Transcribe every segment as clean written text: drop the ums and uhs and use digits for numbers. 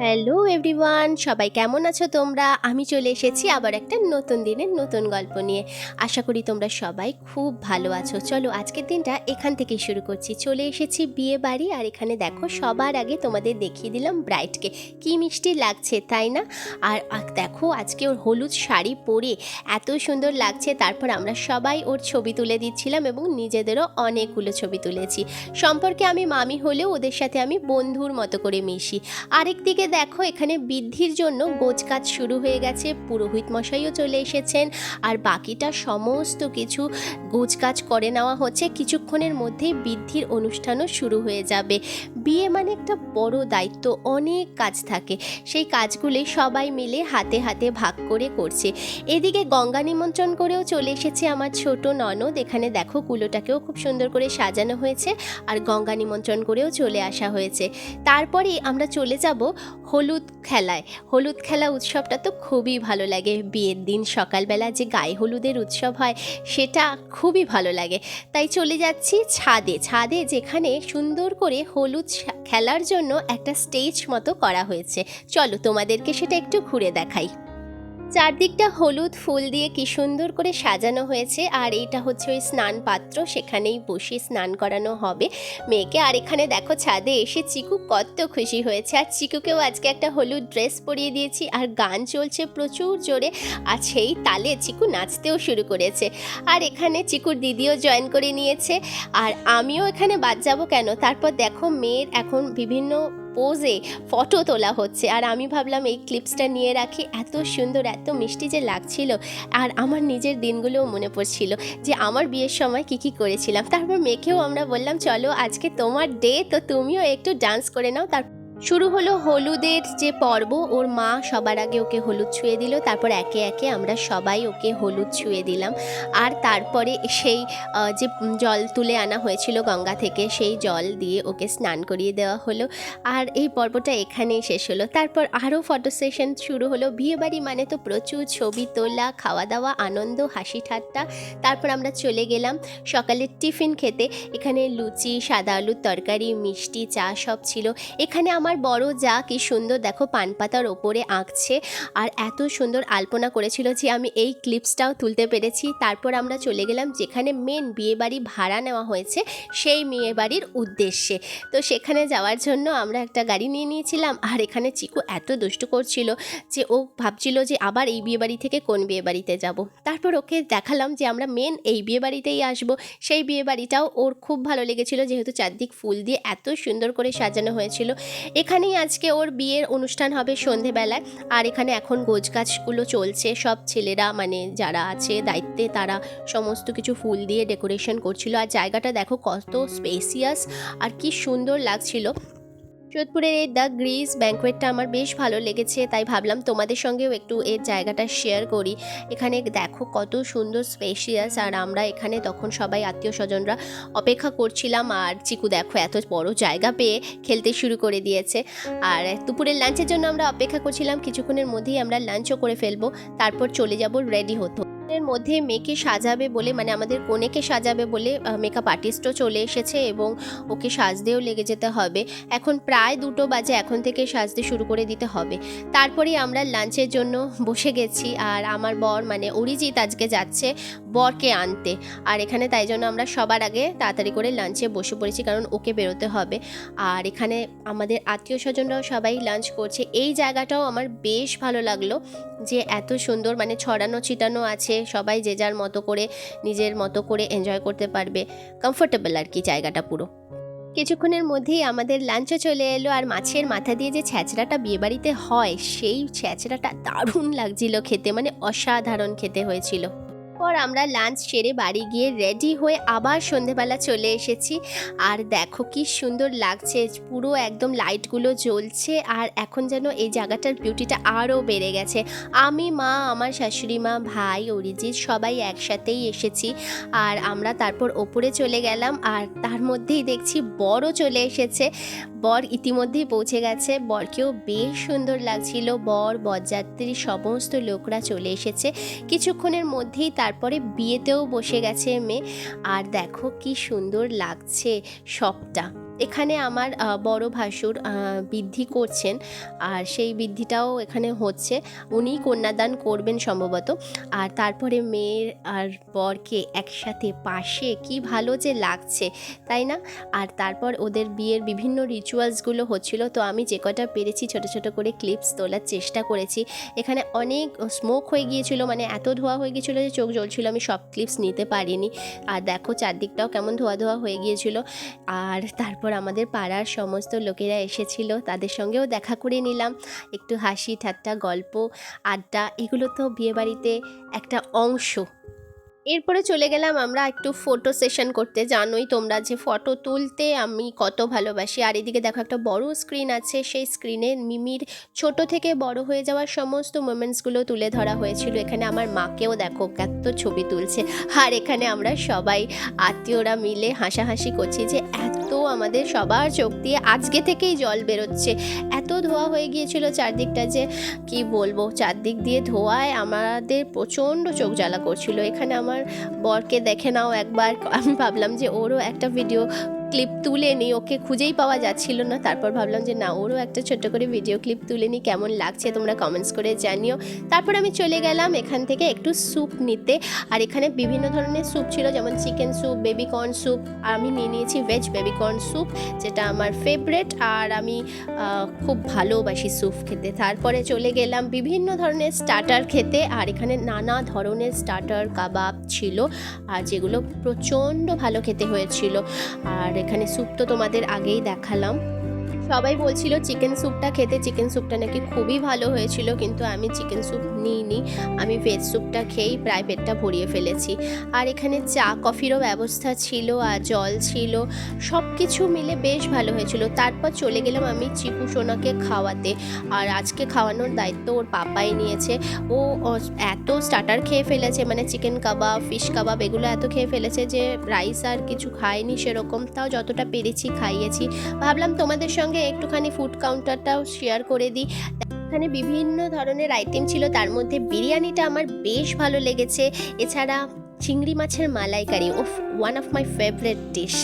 Hello everyone, সবাই কেমন আছো তোমরা? আমি চলে এসেছি আবার একটা নতুন দিনের নতুন গল্প নিয়ে। আশা করি তোমরা সবাই খুব ভালো আছো। চলো আজকের দিনটা এখান থেকেই শুরু করছি। চলে এসেছি বিয়ে বাড়ি, আর এখানে দেখো সবার আগে তোমাদের দেখিয়ে দিলাম ব্রাইডকে। কি মিষ্টি লাগছে তাই না? আর দেখো আজকে ওর হলুদ শাড়ি পরে এত সুন্দর লাগছে। তারপর আমরা সবাই ওর ছবি তুলে দিচ্ছিলাম এবং নিজেদেরও অনেকগুলো ছবি তুলেছি। সম্পর্কে আমি মামি হলেও ওদের সাথে আমি বন্ধুর মতো করে মিশি। আরেক দিকে দেখো এখানে বৃদ্ধির জন্য গোছকাজ শুরু হয়ে গেছে, পুরোহিত মশাইও চলে এসেছেন, আর বাকিটা সমস্ত কিছু গোছকাজ করে নেওয়া হচ্ছে। কিছুক্ষণের মধ্যেই বৃদ্ধির অনুষ্ঠানও শুরু হয়ে যাবে। বিয়ে মানে একটা বড় দায়িত্ব, অনেক কাজ থাকে, সেই কাজগুলি সবাই মিলে হাতে হাতে ভাগ করে করছে। এদিকে গঙ্গা নিমন্ত্রণ করেও চলে এসেছে আমার ছোট ননদ। এখানে দেখো কুলোটাকেও খুব সুন্দর করে সাজানো হয়েছে, আর গঙ্গা নিমন্ত্রণ করেও চলে আসা হয়েছে। তারপরে আমরা চলে যাব হলুদ খেলায়। হলুদ খেলা উৎসবটা তো খুবই ভালো লাগে। বিয়ের দিন সকালবেলা যে গায়ে হলুদের উৎসব হয় সেটা খুবই ভালো লাগে। তাই চলে যাচ্ছি ছাদে যেখানে সুন্দর করে হলুদ খেলার জন্য একটা স্টেজ মতো করা হয়েছে। চলো তোমাদেরকে সেটা একটু ঘুরে দেখাই। চারদিকটা হলুদ ফুল দিয়ে কি সুন্দর করে সাজানো হয়েছে, আর এইটা হচ্ছে ওই স্নান পাত্র, সেখানেই বসে স্নান করানো হবে মেয়েকে। আর এখানে দেখো ছাদে এসে চিকু কত খুশি হয়েছে, আর চিকুকেও আজকে একটা হলুদ ড্রেস পরিয়ে দিয়েছি, আর গান চলছে প্রচুর জোরে, আর সেই তালে চিকু নাচতেও শুরু করেছে। আর এখানে চিকুর দিদিও জয়েন করে নিয়েছে, আর আমিও এখানে বাদ যাবো কেন। তারপর দেখো মেয়ের এখন বিভিন্ন পোজে ফটো তোলা হচ্ছে, আর আমি ভাবলাম এই ক্লিপসটা নিয়ে রাখি। এত সুন্দর এত মিষ্টি যে লাগছিল, আর আমার নিজের দিনগুলোও মনে পড়ছিল যে আমার বিয়ের সময় কি করেছিলাম। তারপর মেয়েকেও আমরা বললাম চলো আজকে তোমার ডে, তো তুমিও একটু ডান্স করে নাও। তার শুরু হলো হলুদের যে পর্ব। ওর মা সবার আগে ওকে হলুদ ছুঁয়ে দিল, তারপর একে একে আমরা সবাই ওকে হলুদ ছুঁয়ে দিলাম। আর তারপরে সেই যে জল তুলে আনা হয়েছিল গঙ্গা থেকে, সেই জল দিয়ে ওকে স্নান করিয়ে দেওয়া হলো। আর এই পর্বটা এখানেই শেষ হলো। তারপর আরও ফটো সেশন শুরু হলো। বিয়েবাড়ি মানে তো প্রচুর ছবি তোলা, খাওয়া দাওয়া, আনন্দ, হাসি ঠাট্টা। তারপর আমরা চলে গেলাম সকালের টিফিন খেতে। এখানে লুচি, সাদা আলুর তরকারি, মিষ্টি, চা সব ছিল। এখানে আমার বড় যা কি সুন্দর দেখো পান পাতার ওপরে আঁকছে, আর এত সুন্দর আলপনা করেছিল যে আমি এই ক্লিপসটাও তুলতে পেরেছি। তারপর আমরা চলে গেলাম যেখানে মেন বিয়েবাড়ি ভাড়া নেওয়া হয়েছে সেই বিয়েবাড়ির উদ্দেশ্যে। তো সেখানে যাওয়ার জন্য আমরা একটা গাড়ি নিয়ে নিয়েছিলাম। আর এখানে চিকু এত দুষ্টু করছিল যে ও ভাবছিল যে আবার এই বিয়েবাড়ি থেকে কোন বিয়েবাড়িতে যাব। তারপর ওকে দেখালাম যে আমরা মেন এই বিয়েবাড়িতেই আসবো। সেই বিয়েবাড়িটাও ওর খুব ভালো লেগেছিল, যেহেতু চারদিক ফুল দিয়ে এত সুন্দর করে সাজানো হয়েছিল। এখানেই আজকে ওর বিয়ের অনুষ্ঠান হবে সন্ধেবেলায়। আর এখানে এখন গোছগাছগুলো চলছে, সব ছেলেরা মানে যারা আছে দায়িত্বে তারা সমস্ত কিছু ফুল দিয়ে ডেকোরেশন করছিল। আর জায়গাটা দেখো কত স্পেসিয়াস আর কি সুন্দর লাগছিল। যোধপুরের এই দ্য গ্রিস ব্যাঙ্কোয়েটটা আমার বেশ ভালো লেগেছে, তাই ভাবলাম তোমাদের সঙ্গেও একটু এর জায়গাটা শেয়ার করি। এখানে দেখো কত সুন্দর স্পেশিয়াস, আর আমরা এখানে তখন সবাই আত্মীয় স্বজনরা অপেক্ষা করছিলাম। আর চিকু দেখো এত বড় জায়গা পেয়ে খেলতে শুরু করে দিয়েছে। আর দুপুরের লাঞ্চের জন্য আমরা অপেক্ষা করছিলাম, কিছুক্ষণের মধ্যেই আমরা লাঞ্চও করে ফেলবো। তারপর চলে যাব রেডি হতে। এর মধ্যে মেয়েকে সাজাবে বলে মানে আমাদের কনেকে সাজাবে বলে মেকআপ আর্টিস্টও চলে এসেছে এবং ওকে সাজতেও লেগে যেতে হবে। এখন প্রায় 2টো বাজে, এখন থেকে সাজতে শুরু করে দিতে হবে। তারপরেই আমরা লাঞ্চের জন্য বসে গেছি। আর আমার বর মানে অরিজিৎ আজকে যাচ্ছে বরকে আনতে। আর এখানে তাই জন্য আমরা সবার আগে তাড়াতাড়ি করে লাঞ্চে বসে পড়েছি, কারণ ওকে বেরোতে হবে। আর এখানে আমাদের আত্মীয় স্বজনরাও সবাই লাঞ্চ করছে। এই জায়গাটাও আমার বেশ ভালো লাগলো যে এত সুন্দর মানে ছড়ানো ছিটানো আছে, সবাই যে যার মতো করে নিজের মতো করে এনজয় করতে পারবে, কমফোর্টেবল আর কি জায়গাটা পুরো। কিছুক্ষণের মধ্যেই আমাদের লাঞ্চও চলে এলো। আর মাছের মাথা দিয়ে যে ছ্যাঁচড়াটা বিয়েবাড়িতে হয় সেই ছ্যাঁচড়াটা দারুণ লাগছিল খেতে, মানে অসাধারণ খেতে হয়েছিল। পর আমরা লাঞ্চ সেরে বাড়ি গিয়ে রেডি হয়ে আবার সন্ধেবেলা চলে এসেছি। আর দেখো কি সুন্দর লাগছে, পুরো একদম লাইটগুলো জ্বলছে, আর এখন যেন এই জায়গাটার বিউটিটা আরও বেড়ে গেছে। আমি, মা, আমার শাশুড়ি মা, ভাই, অরিজিৎ সবাই একসাথেই এসেছি। আর আমরা তারপর ওপরে চলে গেলাম, আর তার মধ্যেই দেখছি বরও চলে এসেছে। বর ইতিমধ্যেই পৌঁছে গেছে, বরকেও বেশ সুন্দর লাগছিল। বর, বরযাত্রী সমস্ত লোকরা চলে এসেছে কিছুক্ষণের মধ্যেই। তারপরে বিয়েতেও বসে গেছে মেয়ে। আর দেখো কি সুন্দর লাগছে সবটা। এখানে আমার বড় ভাসুর বৃদ্ধি করছেন, আর সেই বৃদ্ধিটাও এখানে হচ্ছে। উনিই কন্যাদান করবেন সম্ভবত। আর তারপরে মেয়ের আর বরকে একসাথে পাশে কি ভালো যে লাগছে, তাই না? আর তারপর ওদের বিয়ের বিভিন্ন রিচুয়ালসগুলো হচ্ছিল, তো আমি যে কটা পেরেছি ছোট ছোট করে ক্লিপস তোলার চেষ্টা করেছি। এখানে অনেক স্মোক হয়ে গিয়েছিল, মানে এত ধোঁয়া হয়ে গিয়েছিলো যে চোখ জ্বলছিল, আমি সব ক্লিপস নিতে পারিনি। আর দেখো চারদিকটাও কেমন ধোয়া ধোয়া হয়ে গিয়েছিল। আর তারপর আমাদের পাড়ার সমস্ত লোকেরা এসেছিল, তাদের সঙ্গেও দেখা করে নিলাম। একটু হাসি ঠাট্টা, গল্প, আড্ডা, এগুলো তো বিয়েবাড়িতে একটা অংশ। এরপরে চলে গেলাম আমরা একটু ফটো সেশন করতে। জানোই তোমরা যে ফটো তুলতে আমি কত ভালোবাসি। আর এদিকে দেখো একটা বড় স্ক্রিন আছে, সেই স্ক্রিনে মিমির ছোট থেকে বড় হয়ে যাওয়ার সমস্ত মোমেন্টসগুলো তুলে ধরা হয়েছিল। এখানে আমার মাকেও দেখো কত ছবি তুলছে। আর এখানে আমরা সবাই আত্মীয়রা মিলে হাসাহাসি করছি যে এত আমাদের সবার চোখ দিয়ে আজকে থেকেই জল বেরোচ্ছে। এত ধোয়া হয়ে গিয়েছিল চারদিকটা যে কি বলবো, চারদিক দিয়ে ধোঁয়ায় আমাদের প্রচণ্ড চোখ জ্বালা করছিল। এখানে আমার বরকে দেখে নাও একবার। আমি ভাবলাম যে ওরও একটা ভিডিও ক্লিপ তুলে নিই, ওকে খুঁজেই পাওয়া যাচ্ছিল না। তারপর ভাবলাম যে না, ওরও একটা ছোট্ট করে ভিডিও ক্লিপ তুলে নিই, কেমন লাগছে তোমরা কমেন্টস করে জানিও। তারপর আমি চলে গেলাম এখান থেকে একটু স্যুপ নিতে। আর এখানে বিভিন্ন ধরনের স্যুপ ছিল, যেমন চিকেন স্যুপ, বেবিকর্ন স্যুপ। আমি নিয়ে নিয়েছি ভেজ বেবিকর্ন স্যুপ, যেটা আমার ফেভারেট, আর আমি খুব ভালোবাসি স্যুপ খেতে। তারপরে চলে গেলাম বিভিন্ন ধরনের স্টার্টার খেতে। আর এখানে নানা ধরনের স্টার্টার কাবাব ছিল, আর যেগুলো প্রচণ্ড ভালো খেতে হয়েছিল। আর এখানে স্যুপ তো তোমাদের আগেই দেখালাম। সবাই বলছিল চিকেন স্যুপটা খেতে, চিকেন স্যুপটা নাকি খুবই ভালো হয়েছিল, কিন্তু আমি চিকেন স্যুপ নিইনি। আমি ভেজ স্যুপটা খেয়েই প্রায় পেটটা ভরিয়ে ফেলেছি। আর এখানে চা কফিরও ব্যবস্থা ছিল, আর জল ছিল, সব কিছু মিলে বেশ ভালো হয়েছিল। তারপর চলে গেলাম আমি চিকু সোনাকে খাওয়াতে। আর আজকে খাওয়ানোর দায়িত্ব ওর পাপাই নিয়েছে। ও এত স্টার্টার খেয়ে ফেলেছে, মানে চিকেন কাবাব, ফিশ কাবাব, এগুলো এত খেয়ে ফেলেছে যে রাইস আর কিছু খায়নি সেরকম। তাও যতটা পেরেছি খাইয়েছি। ভাবলাম তোমাদের সঙ্গে একটুখানি ফুড কাউন্টারটাও শেয়ার করে দিই। এখানে বিভিন্ন ধরনের আইটেম ছিল, তার মধ্যে বিরিয়ানিটা আমার বেশ ভালো লেগেছে। এছাড়া চিংড়ি মাছের মালাইকারি, one of my favourite dish.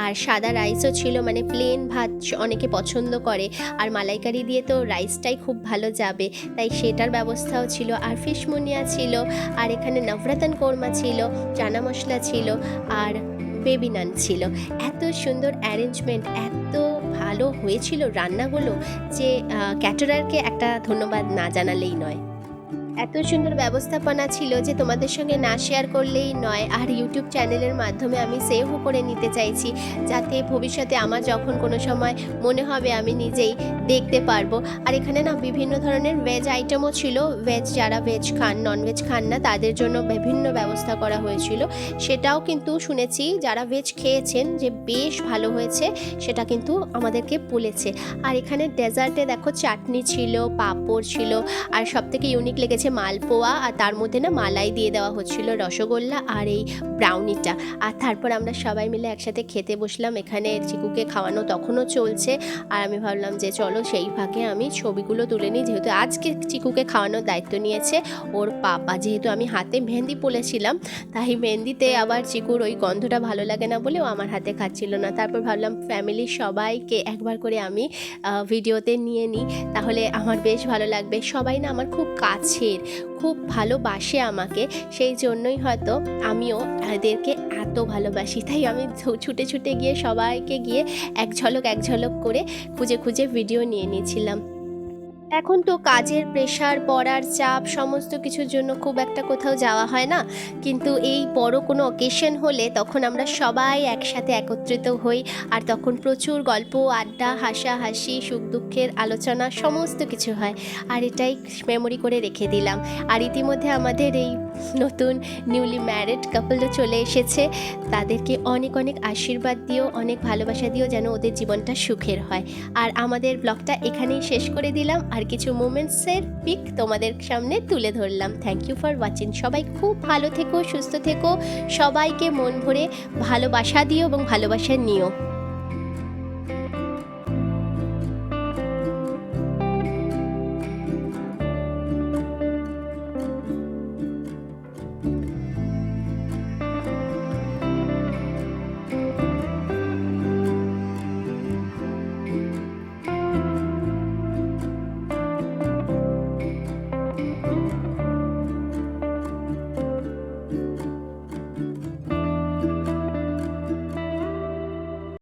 আর সাদা রাইসও ছিল, মানে প্লেন ভাত অনেকে পছন্দ করে, আর মালাইকারি দিয়ে তো রাইসটাই খুব ভালো যাবে, তাই সেটার ব্যবস্থাও ছিল। আর ফিশ মুনিয়া ছিল, আর এখানে নবরত্ন কোরমা ছিল, চানা মশলা ছিল, আর বেবি নান ছিল। এত সুন্দর অ্যারেঞ্জমেন্ট, এত ভালো হয়েছিল রান্নাগুলো যে ক্যাটারারকে একটা ধন্যবাদ না জানালেই নয়। এত সুন্দর ব্যবস্থাপনা ছিল যে তোমাদের সঙ্গে না শেয়ার করলেই নয়। আর ইউটিউব চ্যানেলের মাধ্যমে আমি সেভও করে নিতে চাইছি, যাতে ভবিষ্যতে আমার যখন কোনো সময় মনে হবে আমি নিজেই দেখতে পারবো। আর এখানে না বিভিন্ন ধরনের ভেজ আইটেমও ছিল। ভেজ, যারা ভেজ খান, ননভেজ খান না, তাদের জন্য বিভিন্ন ব্যবস্থা করা হয়েছিল। সেটাও কিন্তু শুনেছি যারা ভেজ খেয়েছেন যে বেশ ভালো হয়েছে, সেটা কিন্তু আমাদেরকে বলেছে। আর এখানে ডেজার্টে দেখো চাটনি ছিল, পাঁপড় ছিল, আর সবথেকে ইউনিক লেগেছে মালপোয়া, আর তার মধ্যে না মালাই দিয়ে দেওয়া হচ্ছিল, রসগোল্লা আর এই ব্রাউনিটা। আর তারপর আমরা সবাই মিলে একসাথে খেতে বসলাম। এখানে চিকুকে খাওয়ানো তখনও চলছে, আর আমি ভাবলাম যে চলো সেই ফাঁকে আমি ছবিগুলো তুলে নিই, যেহেতু আজকে চিকুকে খাওয়ানোর দায়িত্ব নিয়েছে ওর পাপা। যেহেতু আমি হাতে মেহেন্দি পরেছিলাম, তাই মেহেন্দিতে আবার চিকুর ওই গন্ধটা ভালো লাগে না বলে ও আমার হাতে খাচ্ছিল না। তারপর ভাবলাম ফ্যামিলির সবাইকে একবার করে আমি ভিডিওতে নিয়ে নিই, তাহলে আমার বেশ ভালো লাগবে। সবাই না আমার খুব কাছের, খুব ভালোবাসে আমাকে, সেই জন্যই হয়তো আমিও এদেরকে এত ভালোবাসি। তাই আমি ছুটে ছুটে গিয়ে সবাইকে গিয়ে এক ঝলক করে খুঁজে খুঁজে ভিডিও নিয়ে নিয়েছিলাম। এখন তো কাজের প্রেশার, পড়ার চাপ, সমস্ত কিছুর জন্য খুব একটা কোথাও যাওয়া হয় না, কিন্তু এই বড় কোনো অকেশন হলে তখন আমরা সবাই একসাথে একত্রিত হই, আর তখন প্রচুর গল্প, আড্ডা, হাসাহাসি, সুখ দুঃখের আলোচনা, সমস্ত কিছু হয়। আর এটাই মেমোরি করে রেখে দিলাম। আর ইতিমধ্যে আমাদের এই নতুন নিউলি ম্যারিড কাপলও চলে এসেছে। তাদেরকে অনেক অনেক আশীর্বাদ দিও, অনেক ভালোবাসা দিও, যেন ওদের জীবনটা সুখের হয়। আর আমাদের ব্লগটা এখানেই শেষ করে দিলাম, আর কিছু মোমেন্টসের পিক তোমাদের সামনে তুলে ধরলাম। Thank you for watching. সবাই খুব ভালো থেকো, সুস্থ থেকো, সবাইকে মন ভরে ভালোবাসা দিও এবং ভালোবাসা নিও।